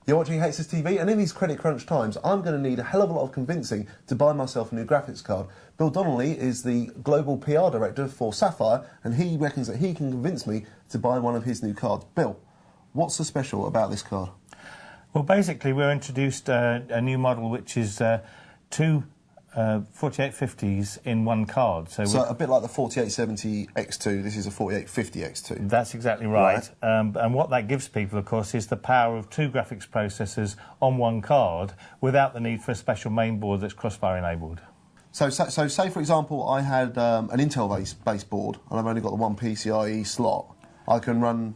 You're watching HSTV, and in these credit crunch times, I'm going to need a hell of a lot of convincing to buy myself a new graphics card. Bill Donnelly is the global PR director for Sapphire, and he reckons that he can convince me to buy one of his new cards. Bill, what's so special about this card? Well, basically, we've introduced a new model which is two 4850s in one card. So a bit like the 4870X2, this is a 4850X2. That's exactly right. And what that gives people, of course, is the power of two graphics processors on one card without the need for a special mainboard that's Crossfire enabled. So say, for example, I had an Intel-based board, and I've only got the one PCIe slot. I can run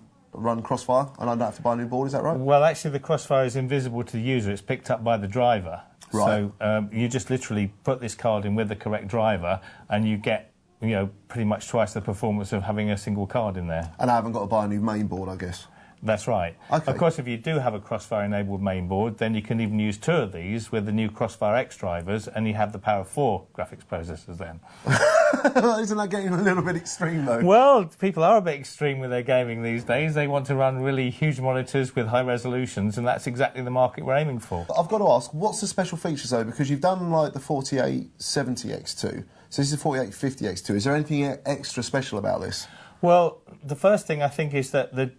Crossfire, and I don't have to buy a new board, is that right? Well, actually, the Crossfire is invisible to the user. It's picked up by the driver. Right. So you just literally put this card in with the correct driver, and you get, pretty much twice the performance of having a single card in there. And I haven't got to buy a new main board, I guess. That's right. Okay. Of course, if you do have a Crossfire-enabled mainboard, then you can even use two of these with the new Crossfire X drivers, and you have the power of 4 graphics processors then. Isn't that getting a little bit extreme, though? Well, people are a bit extreme with their gaming these days. They want to run really huge monitors with high resolutions, and that's exactly the market we're aiming for. I've got to ask, what's the special features, though? Because you've done, like, the 4870X2, so this is 4850X2. Is there anything extra special about this? Well, the first thing I think is that the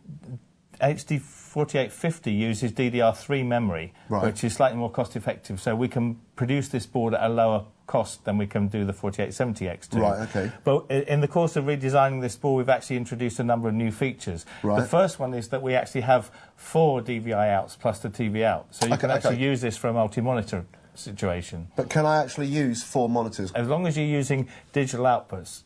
HD4850 uses DDR3 memory, right, which is slightly more cost-effective, so we can produce this board at a lower cost than we can do the 4870X2. Right, OK. But in the course of redesigning this board, we've actually introduced a number of new features. Right. The first one is that we actually have 4 DVI outs plus the TV out, so you can actually use this for a multi-monitor situation. But can I actually use 4 monitors? As long as you're using digital outputs,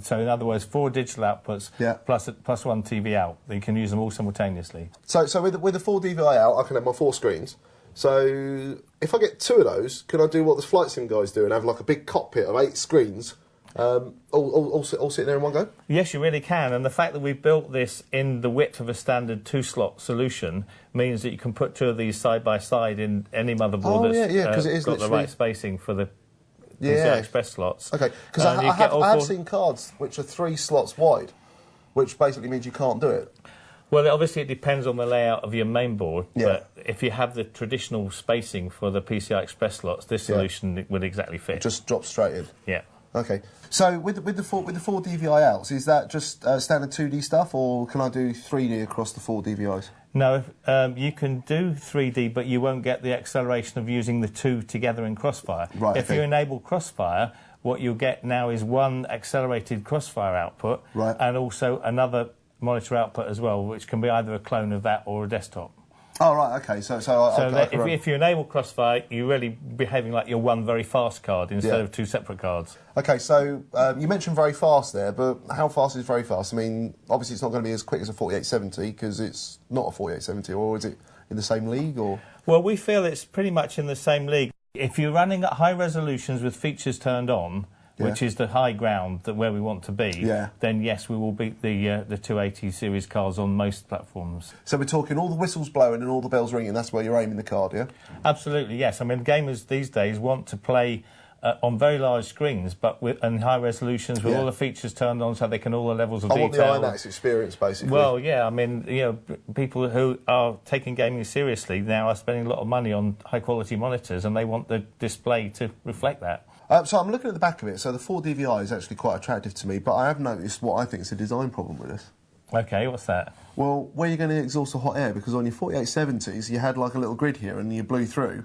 so in other words, 4 digital outputs, yeah, plus 1 TV out, you can use them all simultaneously. So with the 4 DVI out, I can have my 4 screens. So if I get 2 of those, can I do what the flight sim guys do and have like a big cockpit of 8 screens, all sitting there in one go? Yes, you really can, and the fact that we've built this in the width of a standard 2-slot solution means that you can put 2 of these side by side in any motherboard that's got the right spacing for the PCI Express slots. OK, because I have seen cards which are 3 slots wide, which basically means you can't do it. Well, obviously it depends on the layout of your mainboard, yeah, but if you have the traditional spacing for the PCI Express slots, this solution would exactly fit. It just drops straight in. Yeah. OK. So with the 4 DVI outs, is that just standard 2D stuff, or can I do 3D across the 4 DVIs? No, you can do 3D, but you won't get the acceleration of using the 2 together in Crossfire. Right, if you enable Crossfire, what you'll get now is 1 accelerated Crossfire output, right, and also another monitor output as well, which can be either a clone of that or a desktop. Oh, right, OK. So if you enable Crossfire, you're really behaving like you're one very fast card instead of 2 separate cards. OK, so you mentioned very fast there, but how fast is very fast? I mean, obviously it's not going to be as quick as a 4870 because it's not a 4870, or is it in the same league? Or? Well, we feel it's pretty much in the same league. If you're running at high resolutions with features turned on, which is the high ground where we want to be, then yes, we will beat the 280 series cards on most platforms. So we're talking all the whistles blowing and all the bells ringing, that's where you're aiming the card, yeah? Absolutely, yes. I mean, gamers these days want to play on very large screens, but and high resolutions with all the features turned on, so they can all the levels of detail. I want the IMAX experience, basically. Well, yeah, I mean, people who are taking gaming seriously now are spending a lot of money on high-quality monitors, and they want the display to reflect that. So I'm looking at the back of it, so the 4 DVI is actually quite attractive to me, but I have noticed what I think is a design problem with this. OK, what's that? Well, where are you going to exhaust the hot air? Because on your 4870s, you had like a little grid here and you blew through.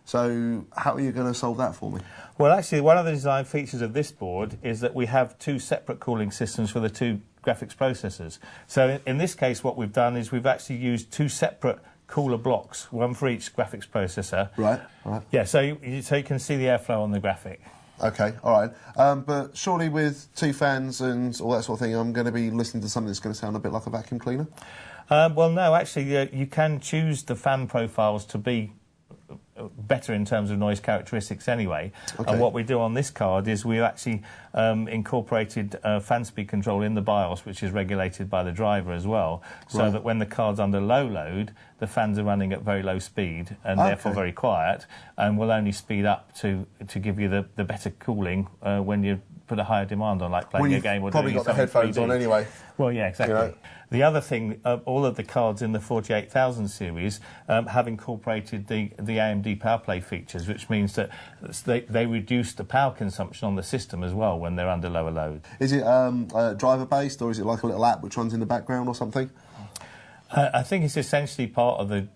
So how are you going to solve that for me? Well, actually, one of the design features of this board is that we have 2 separate cooling systems for the 2 graphics processors. So in this case, what we've done is we've actually used 2 separate cooler blocks, 1 for each graphics processor. Right, right. Yeah, so you can see the airflow on the graphic. OK, all right. But surely with 2 fans and all that sort of thing, I'm going to be listening to something that's going to sound a bit like a vacuum cleaner? Well, no, actually, you can choose the fan profiles to be better in terms of noise characteristics anyway. Okay. And what we do on this card is we've actually incorporated fan speed control in the BIOS, which is regulated by the driver as well, so that when the card's under low load, the fans are running at very low speed and Okay. therefore very quiet, and will only speed up to give you the better cooling when you put a higher demand on, like playing a game or probably doing got the something headphones 3D. on anyway. Well, yeah, exactly. You know? The other thing, all of the cards in the 48000 series have incorporated the AMD PowerPlay features, which means that they reduce the power consumption on the system as well when they're under lower load. Is it driver-based, or is it like a little app which runs in the background or something? I think it's essentially part of the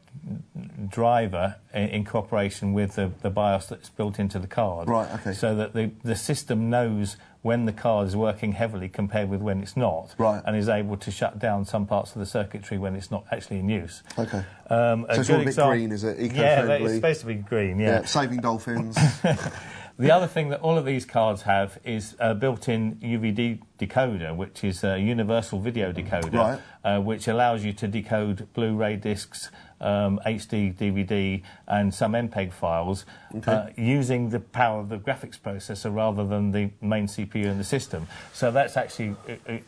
driver in cooperation with the BIOS that's built into the card. Right, okay. So that the system knows when the card is working heavily compared with when it's not. Right. And is able to shut down some parts of the circuitry when it's not actually in use. Okay. So it's all a bit green, is it? Eco-friendly? Yeah, it's supposed to be green, yeah. Saving dolphins. The other thing that all of these cards have is a built-in UVD decoder, which is a universal video decoder, which allows you to decode Blu-ray discs, HD, DVD, and some MPEG files using the power of the graphics processor rather than the main CPU in the system. So that's actually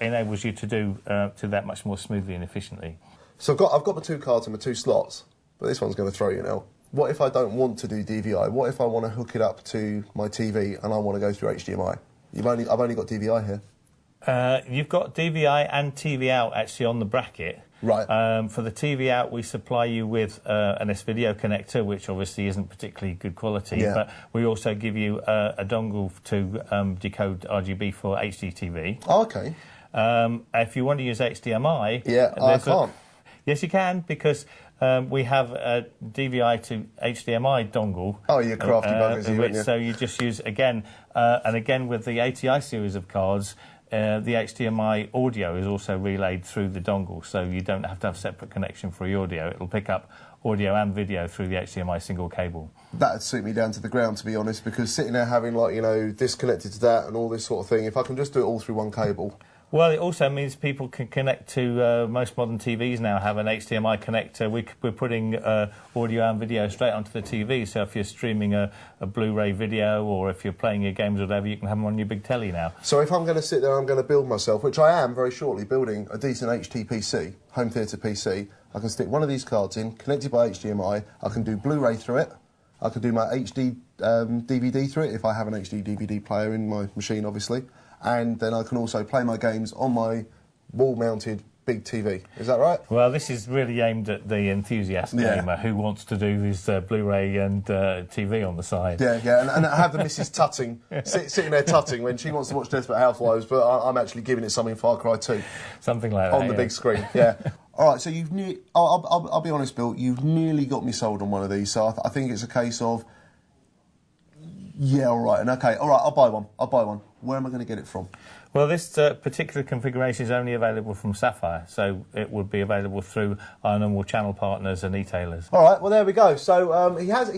enables you to do that much more smoothly and efficiently. So I've got my two cards and my two slots, but this one's going to throw you now. What if I don't want to do DVI? What if I want to hook it up to my TV and I want to go through HDMI? I've only got DVI here. You've got DVI and TV out actually on the bracket. Right. For the TV out, we supply you with an S-Video connector, which obviously isn't particularly good quality, but we also give you a dongle to decode RGB for HDTV. Oh, okay. If you want to use HDMI... Yeah, I can't. Yes, you can, because we have a DVI to HDMI dongle. Oh, you crafty buggers, aren't you? So you just use, again, and again with the ATI series of cards, the HDMI audio is also relayed through the dongle, so you don't have to have a separate connection for your audio. It'll pick up audio and video through the HDMI single cable. That'd suit me down to the ground, to be honest, because sitting there having, like, you know, disconnected to that and all this sort of thing, if I can just do it all through one cable... Well, it also means people can connect to most modern TVs now have an HDMI connector. We're putting audio and video straight onto the TV, so if you're streaming a Blu-ray video or if you're playing your games or whatever, you can have them on your big telly now. So if I'm going to sit there, I'm going to build myself, which I am very shortly, building a decent HT PC, home theatre PC, I can stick one of these cards in, connected by HDMI, I can do Blu-ray through it, I can do my HD DVD through it, if I have an HD DVD player in my machine, obviously. And then I can also play my games on my wall-mounted big TV. Is that right? Well, this is really aimed at the enthusiast gamer who wants to do his Blu-ray and TV on the side. Yeah, and I have the Mrs. Tutting, sitting there tutting when she wants to watch Desperate Housewives, but I'm actually giving it something Far Cry 2. Something like that, on the big screen, yeah. All right, so you've I'll be honest, Bill, you've nearly got me sold on one of these, so I think it's a case of, yeah, all right, I'll buy one. Where am I going to get it from? Well, this particular configuration is only available from Sapphire, so it would be available through our normal channel partners and e-tailers. All right, well, there we go. So he has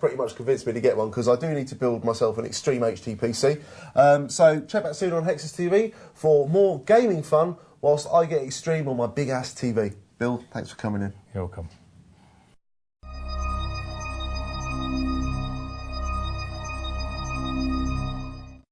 pretty much convinced me to get one, because I do need to build myself an extreme HT PC. So check back soon on Hexus TV for more gaming fun whilst I get extreme on my big-ass TV. Bill, thanks for coming in. You're welcome.